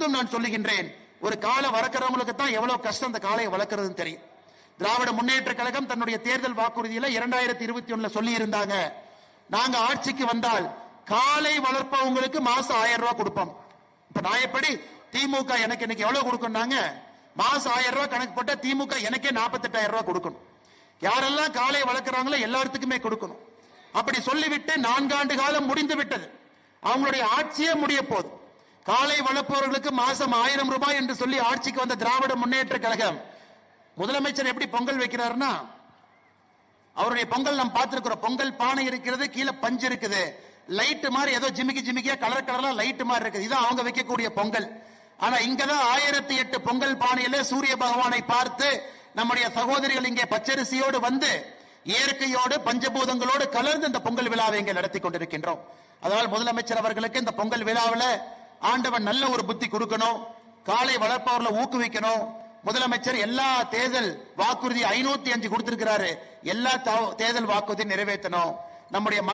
மீண்டும் நான் சொல்லுகின்றேன், ஒரு காலை வளர்க்கிறவங்களுக்கு தான் எவ்வளவு கஷ்டம் அந்த காளையை வளர்க்கறதுன்னு தெரியும். திராவிட முன்னேற்ற கழகம் தன்னுடைய தேர்தல் வாக்குறுதியில 2021 சொல்லி இருந்தாங்க, நாங்க ஆட்சிக்கு வந்தால் காலை வளர்ப்பவங்களுக்கு மாசம் 1000 ரூபாய் கொடுப்போம். இப்ப நான் எப்படி திமுக எனக்கு இன்னைக்கு எவ்வளவு கொடுக்கணும்னாங்க, மாசம் 1000 ரூபாய் கணக்கு போட்ட திமுக எனக்கே 48,000 ரூபாய் கொடுக்கணும். யாரெல்லாம் காலை வளர்க்கிறாங்களோ எல்லாத்துக்குமே கொடுக்கணும். அப்படி சொல்லிவிட்டு 4 ஆண்டு காலம் முடிந்து விட்டது, அவங்களுடைய ஆட்சியே முடிய போகுது. காலை வளர்ப்பவர்களுக்கு மாசம் 1000 ரூபாய் என்று சொல்லி ஆட்சிக்கு வந்த திராவிட முன்னேற்ற கழகம் முதலமைச்சர் எப்படி பொங்கல் வைக்கிறாருன்னா, அவருடைய பொங்கல் நாம் பார்த்திருக்கிறோம். பொங்கல் பானை இருக்கிறது, கீழே பஞ்சு இருக்குது, லைட் மாதிரி ஏதோ ஜிமிக்கி ஜிமிக்கியா கலர் கலரா லைட் மாதிரி இருக்குது. இதான் அவங்க வைக்கக்கூடிய பொங்கல். ஆனா இங்கதான் 1008 பொங்கல் பானையில சூரிய பகவானை பார்த்து நம்முடைய சகோதரிகள் இங்கே பச்சரிசியோடு வந்து இயற்கையோடு பஞ்சபூதங்களோடு கலந்து இந்த பொங்கல் விழாவை இங்கே நடத்தி கொண்டிருக்கின்றோம். அதனால் முதலமைச்சர் அவர்களுக்கு இந்த பொங்கல் விழாவில் ஆண்டவன் நல்ல ஒரு புத்தி கொடுக்கணும், காலை வளர்ப்பவர்களை ஊக்குவிக்கணும். முதலமைச்சர் எல்லா தேர்தல் வாக்குறுதி 505 கொடுத்திருக்கிறாரு, எல்லா தேர்தல் வாக்குறுதி நிறைவேற்றணும். நம்முடைய